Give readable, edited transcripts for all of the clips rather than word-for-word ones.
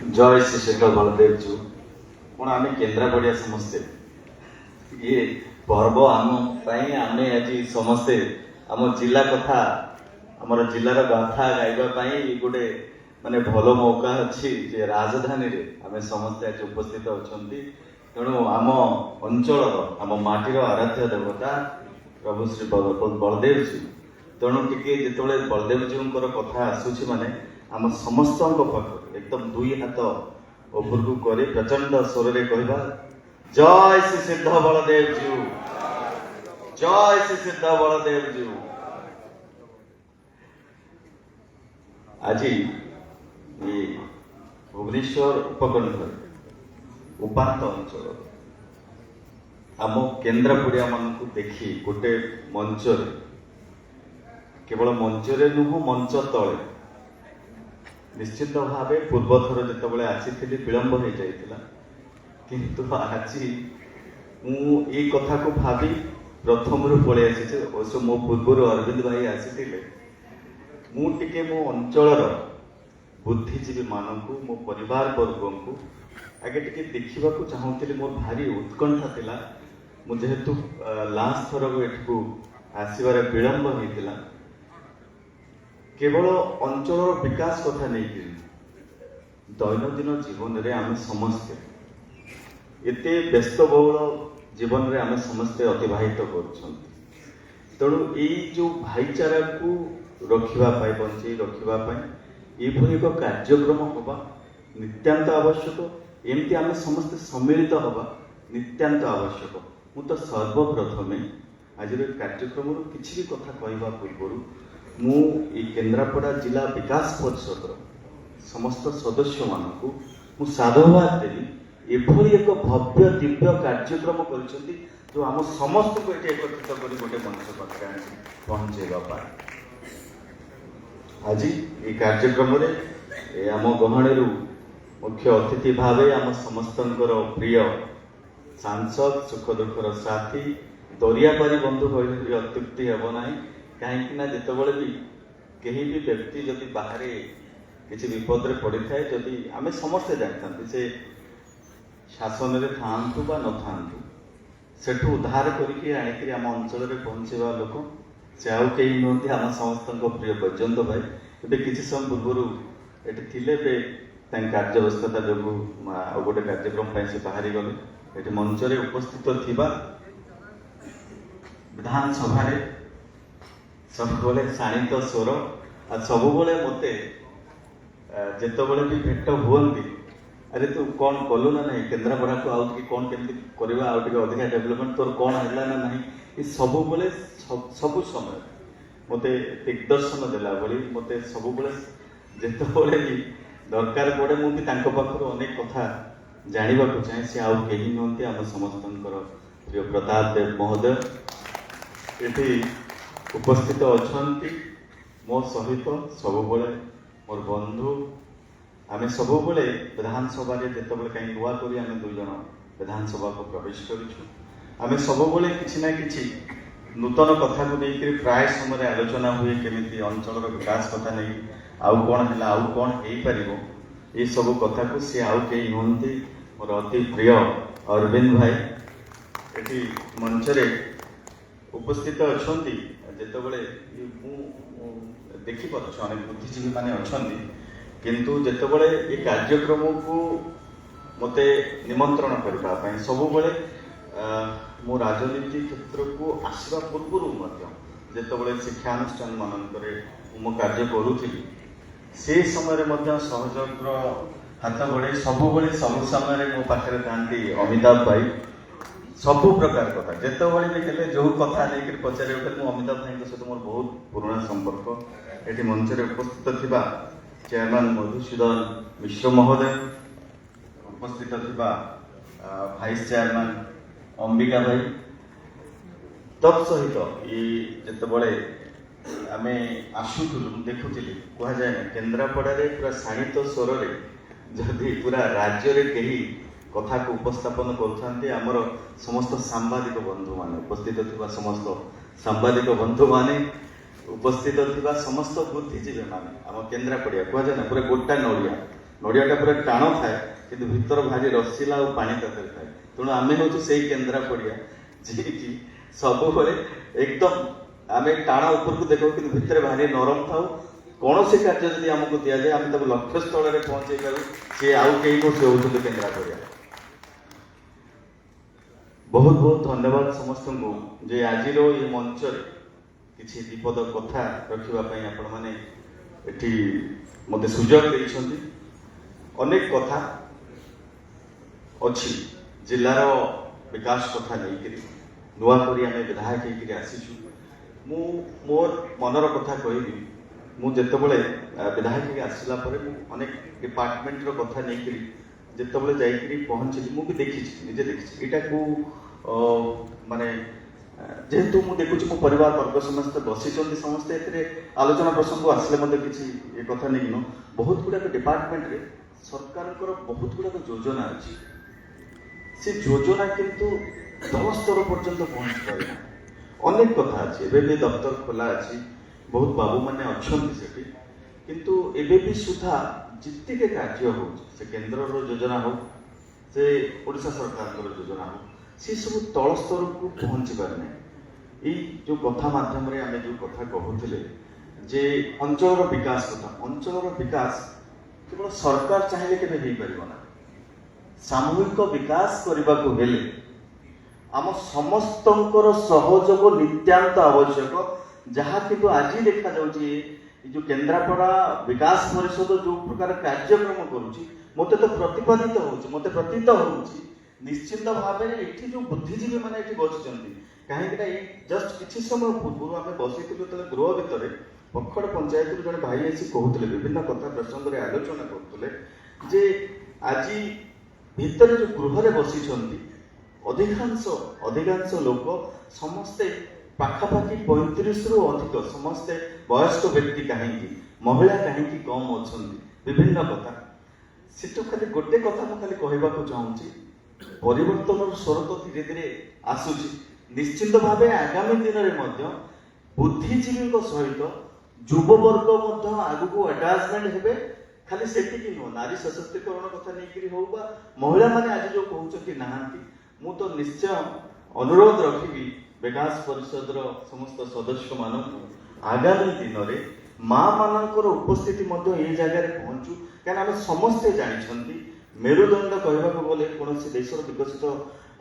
जय श्री शेखर बलदेव जू कौन आम केन्द्रापड़िया समस्ते ये पर्व आम आम आज समस्ते आम जिला कथा आम जिलार गाथा गाइबापी गोटे माने भल मौका अच्छी जे राजधानी रे आम समस्ते आज उपस्थित अच्छा तेणु आम अंचल आम माटीर आराध्य देवता प्रभु श्री बलदेव जी तेणु टिके जिते बलदेव जी कथा आसूची माने आम समस्त पाख एकदम दुई हाथ उपरकू कर प्रचंड स्वर रे कहवा जय श्री सिद्ध बलदेव जी, जय श्री सिद्ध बलदेव जी। आज ये भुवनेश्वर उपकंठ उपात अंचल आम केन्द्रापड़िया मान देखी गोटे मंच केवल मंच नुह मंच तले निश्चित भाव पूर्व थर जिते आसी विलंब हो जाता किंतु आज ये कथा को भावी प्रथम रू पलि आसी अवश्य मो पूर्व अरविंद भाई आसी मुझे मो अंचल बुद्धिजीवी मानू मो परिवार वर्ग को आगे टे देखा चाहूली मोर भारी उत्कंठा थिला जेहेतु लास्ट थर को आसबार विलंब होता केवल अंचल विकास कथा नहीं दैनंदिन जीवन में आम समस्ते एते व्यस्तबहुल जीवन में आम समस्ते अतिबाहित कर तेणु यही जो भाईचारा को रखापी बंचे रखापी ये एक कार्यक्रम हवा नित्यांत आवश्यक एमती आम समस्ते सम्मिलित हवा नित्यांत आवश्यक मु तो सर्वप्रथमे आज कार्यक्रम किसी भी कथा कहवा पूर्व मु केन्द्रापड़ा जिला विकास परिषद समस्त सदस्य मानू मु साधुवाद देवी एभली एक भव्य दिव्य कार्यक्रम कर जो आम समस्त को ये एकत्रित कर गोटे मंच पाखे पहुँचेगा आज ये कार्यक्रम आम गहणु मुख्य अतिथि भाव आम समस्त प्रिय सांसद सुख दुखर साथी दरियापारी बंधु कहले अत्युक्ति हेब ना कहीं जितेबाला भी कहीं भी व्यक्ति जदि बाहर किसी विपद में पड़ी थाए जदि आम समस्ते जानते से शासन में था न था सेठू उद्धार करके आणिक आम अंचल में पहुँचेवा लोक से आउ कहीं नुहति आम समस्त प्रिय वैजयंत भाई ए किसी समय पूर्व ये कार्यव्यस्तता जो गोटे कार्यक्रम से बाहरी गले ये मंच उपस्थित थिबा विधानसभा सब शाणित स्वर आ सब मत जितेबाला भी भेट हुए अरे तू कौन कलु ना नहीं केन्द्रापड़ा को आउ कौन केमती करवा अधिका डेवलपमेंट तोर कौन है ना नहीं ये सब सब समय मत दिग्दर्शन देला भली मत सब जितेबाला भी दरकार पड़े मुझे पाखर अनेक कथा जानवा चाहे सी आउ कहीं नुहति आम समस्त प्रिय प्रताप देव महोदय ये उपस्थित अच्छा मो सहित सब मोर बंधु आम सब विधानसभा जितेबाला कहीं नुआ कर दुई जन विधानसभा को प्रवेश करें सब किसी ना कि नूतन कथा को लेकर प्राय समय आलोचना हुए केमी अंचल विकास कथा नहीं आउ कौन है आउ कौन हो पार ये सब कथा को सी आउ कहीं नुहति मोर अति प्रिय अरविंद भाई ये मंच उपस्थित अच्छा जितेबाला देखिपे अनेक बुद्धिजीवी मैंने अच्छा किंतु जितेबाला ये कार्यक्रम को मत निमंत्रण करने सब मो राजनीति क्षेत्र को आसवा पूर्व जितेबाला शिक्षानुष्ठान मानक मो कार्य करुली से समय सहयोग हाथ बढ़े सब समय मो पाखे था अमिताभ भाई सब प्रकार कथा जितेबाला भी हेल्ले जो कथा नहीं पचारे मुझे अमिताभ भाई सहित मोर बहुत पुराना संपर्क ये मंच उपस्थित थिबा चेयरमैन मधुसूदन मिश्र महोदय उपस्थित थिबा भाइस चेयरमैन अंबिका भाई तत्सहित ये जितेबाला आम आसुलु देखुली कहुए ना केन्द्रापड़ा पूरा शाणित स्वर जदि पूरा राज्य में कहीं कथा को उपस्थापन करमर समस्त सांबादिक बंधु मान उपस्थित थिबा समस्त सांबादिक बंधु माने उपस्थित थिबा समस्त बुद्धिजीवी माने आम केन्द्रापड़िया कहुए ना पूरा गोटा नड़िया नड़ियाटा पूरा टाण थाए कि भितर भारी रसीला और पानी तक थाए तेणु आम हूँ से केन्द्रापड़िया जी सब एकदम आम टाण उपरको देखो कि भितर भारी नरम था कौन से कार्य जब आमको दि जाए आम लक्ष्य स्थल में पहुंचे पारू सी आउ कई से होते केन्द्रापड़िया। बहुत बहुत धन्यवाद समस्त को जे आज ये मंच किसी विपद कथा रखापी आपण मैंने मत सुजोग देइछंती। अनेक कथा अच्छी जिलार विकास कथा नहीं नुआ करी आम विधायक होकर आसीचु मु मोर मनर कथा कहबी मु जेतेबेले विधायक आसला अनेक डिपार्टमेंट रो कथा नहीं जितेबाला जाइकरी पहुंचली मुझे देखी निजे देखी यहाँ को माने जेहेतु मुझे देखुची मो परिवार वर्ग समस्ते बसी समस्ते आलोचना प्रसंग आसले मतलब किसी ये कथा नहीं न बहुत गुड़ाक डिपार्टमेंट रे सरकार बहुत गुड़ाक योजना अच्छी से योजना किंतु तल स्तर पर्यंत पहुंची पारे अनेक कथा अच्छी एवं भी दफ्तर खोला अच्छी बहुत बाबू मैंने अच्छा से किंतु एबे भी सुधा जितके कार्य हो से केन्द्र योजना हो से ओडिशा सरकार योजना हो सी सब तल स्तर को पहुंची पारना ये जो कथा माध्यम आम जो कथा कहते जे अंचल विकास कथा अंचल विकास केवल सरकार चाहिए केवे ना सामूहिक विकास करने को हेले आम समस्तंकर सहयोग नित्यांत आवश्यक जहाँ कि आज देखा जाउची जो केन्द्रापड़ा विकास परिषद जो प्रकार कार्यक्रम करुच्ची मत तो प्रतिपादित होउची मत प्रतीत होउची निश्चित भाव ये जो बुद्धिजीवी मैंने ये बसी कहीं जस्ट किसी समय पूर्व आम बसी गृह भितर पखड़ पंचायत जड़े भाई आसी कहते विभिन्न कथा प्रसंग में आलोचना करते जे आज भितर जो गृह में बसी अधिकांश लोक समस्ते पाखापाखि 35 रु अधिक समस्ते वयस्क व्यक्ति कहीं महिला कहीं कम अच्छा विभिन्न कथा से खाली गोटे कथा मुझे खाली कहवाक चाहूँगी परिवर्तन स्वर तो धीरे धीरे आसूची निश्चित भाव आगामी दिन में बुद्धिजीवी सहित युववर्ग आगू अटाचमेंट हे खाली से नुह नारी सशक्तिकरण कथा नहीं हो महिला मैंने आज जो कहते नहांती मु तो निश्चय अनुरोध रखी विकास परिषद समस्त सदस्य मानक आगामी दिन में माँ मानकर उपस्थिति ये जगह पहुंचू क्या समस्ते जानते मेरुदंड कहवाक गले कौन देश विकसित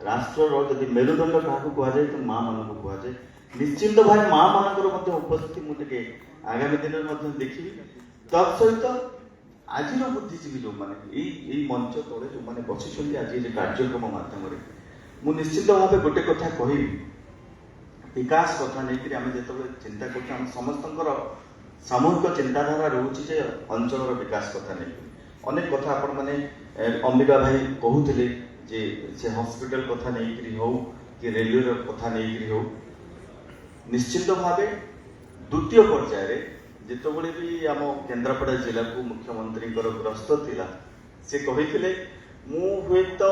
राष्ट्र जदि मेरुदंड क्या कहुए तो माँ मान कहुए निश्चिंत भाई माँ मान उपस्थिति मुझे आगामी दिन में देखी तत्सहित आज बुद्धिजीवी जो मैंने मंच तले जो मैंने बसी आज ये कार्यक्रम मध्यम मु निश्चित भाव गोटे कथा कह विकास कथा नहीं आम जो चिंता कर समस्त सामूहिक चिंताधारा रोचे जे अंचल विकास कथा नहीं अनेक कथा आपण मैंने अंबिका भाई कहते जे से हॉस्पिटल कथा नहीं हो कि रेलवे कथा नहीं हो निश्चित भाव द्वितीय पर्यायर जितेबले भी आम केन्द्रापड़ा जिला को मुख्यमंत्री ग्रस्त थिला से कहते मु हुए तो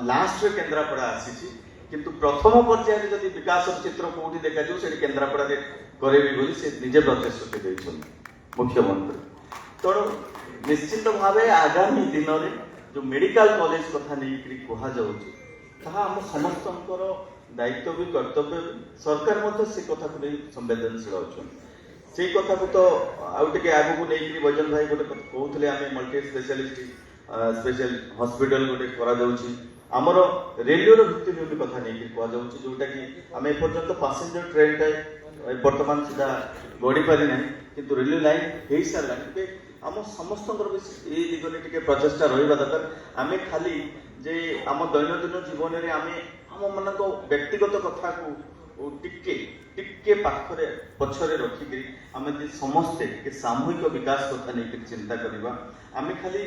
लास्ट केन्द्रापड़ा आसी किंतु प्रथम पर्यायर जब विकास चित्र कौटी देखा से केन्द्रापड़ा करेबी बोली से निजे प्रतिश्रुति देते मुख्यमंत्री तेणु निश्चित भाव आगामी दिन में जो मेडिकल कॉलेज कथा नहीं कहुच्छे आम समस्त दायित्व भी कर्तव्य सरकार से कथा को नहीं संवेदनशील अच्छा से कथा को तो आगे आगू नहीं वैजन भाई गोटे कहते आम मल्टी स्पेशलिस्ट स्पेशल हॉस्पिटल गोटे करा आमर रेलवे भित्तिभूमि कथा नहीं कहुच्छे जोटा कि आम एपर्यंत पैसेंजर ट्रेन टाइम बर्तमान सुधा गढ़ी पारि ना कि रेलवे लाइन हो सारा आम समस्त ये दिगरे टे प्रचेषा रहा दरकार आम खाली जे आम दैनंदिन जीवन में आम आम मान व्यक्तिगत कथा को टिके पाखरे पछरे रखिक आम समस्ते सामूहिक विकास कथा नहीं चिंता करवा आम खाली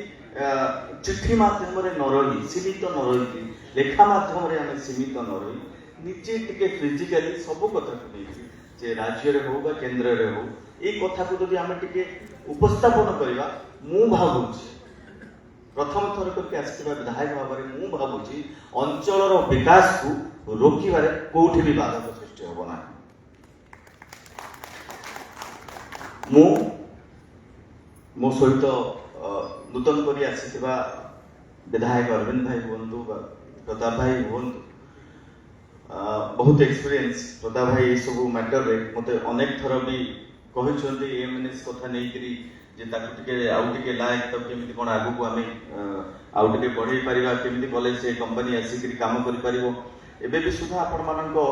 चिठी मध्यम न रही सीमित न रही लेखा मध्यम आम सीमित न रही निजे टिके फिजिकाली सब कथा को नहीं जे राज्य हो केन्द्र हो ये कथा को जब आम टिके उपस्थापन करवा मु भावुची प्रथम थर करके आसवा विधायक भाव में मु भावुची अंचल विकास को रोकबार कौटी भी बाधक सृष्टि हम ना मो सहित नूतन करी आसीथिबा विधायक अरविंद भाई हुंतु प्रताप भाई हुंतु बहुत एक्सपीरियंस प्रताप भाई ये सब मैटर रे मते अनेक थर भी कहउछन्ती एमएनएस कथा नै करी जे ताकु टिके आउ टिके लायक तब केमिति कोन आगु को आमे आउ टिके बढ़ै परिबा केमिति कॉलेज से कंपनी आसी करी काम करि परिबो एबे भी सुधा आपण माननको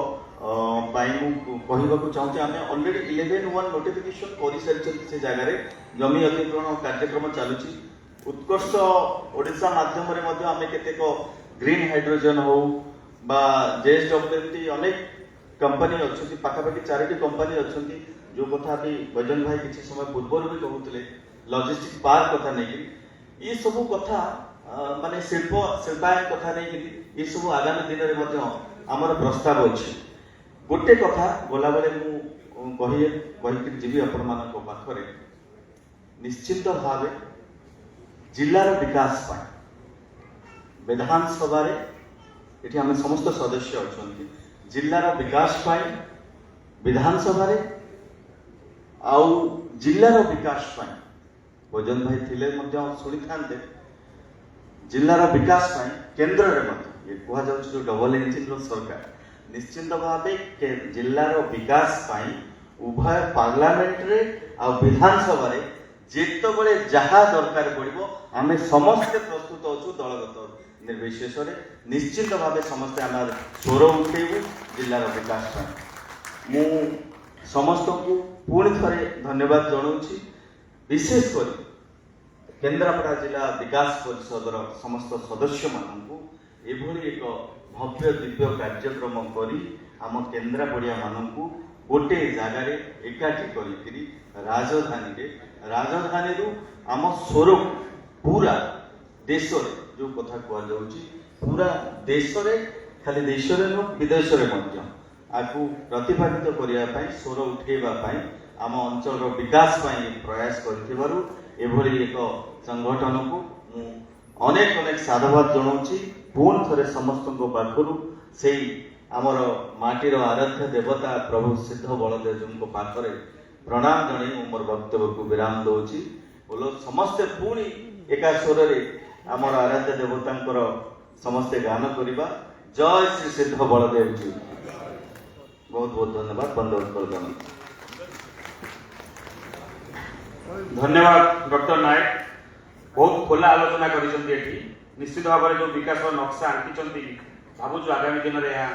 पाई मु कहिबाकू चाहूचे आमे ऑलरेडी 11-1 नोटिफिकेशन करि सारिछन्ती से जगह रे जमी अधिग्रहण कार्यक्रम चालुची उत्कर्ष ओडिशा माध्यम रे मध्ये आमे केतेक ग्रीन हाइड्रोजन हो बा जेएसडब्ल्यूटी अनेक कंपनी अछि पाखापाखि 4टी कंपनी अछि जो कथा भी वैजन भाई किसी समय पूर्व भी कहते लॉजिस्टिक पार्क कथा नहीं ये सब कथा माने शिल्पायन कथा नहीं ये सब आगामी दिन में आमर प्रस्ताव अच्छे गोटे कथा गला बेले मुझे जीवी आपण मान पाखरे निश्चित भाव जिलार विकास विधानसभा ये आम समस्त सदस्य अच्छा जिलार विकास विधानसभा आउ जिलार विकास भोजन भाई थिले शुणी था जिलार विकास केन्द्र ये कह जो डबल इंजिन सरकार निश्चिंत भाव जिलार विकास उभय पार्लियामेंट रे आ विधानसभा रे जेतबेले जहा दरकार पड़ो आम समस्ते प्रस्तुत अच्छु दलगत निर्विशेष निश्चिंत भाव समस्ते आम स्वर उठेबू जिलार विकास मु समस्त को पुणी थे धन्यवाद जनाऊँगी विशेषकर केन्द्रापड़ा जिला विकास परिषद समस्त सदस्य मानू एभली एक भव्य दिव्य कार्यक्रम करी आम केन्द्रापड़िया मानू गोटे जगार एकाठी करी राजधानी आम स्वर पूरा देश जो कथा कह पूरा देश खाली देश विदेश आकु प्रतिपादित करने स्वर उठेबाई आम अंचल विकास प्रयास कर एक संगठन को अनेक अनेक साधुवाद जनाऊँगी पुणी थे समस्त पाखर से आमर माटीर आराध्य देवता प्रभु सिद्ध बलदेव पाखरे प्रणाम जन मोर वक्तव्य को विराम दूची बोलो समस्ते पुणी एका स्वर आमर आराध्य देवता समस्ते गान करवा जय श्री सिद्ध बलदेव जी बहुत बहुत धन्यवाद बंदे धन्यवाद डॉक्टर नायक बहुत खोला आलोचना करिसेंती एठी निश्चित भाव में जो विकास नक्शा आंकिचंती भाबुछु आगामी दिन रे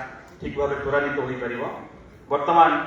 ठीक भाव त्वरान्वित होई परिबो वर्तमान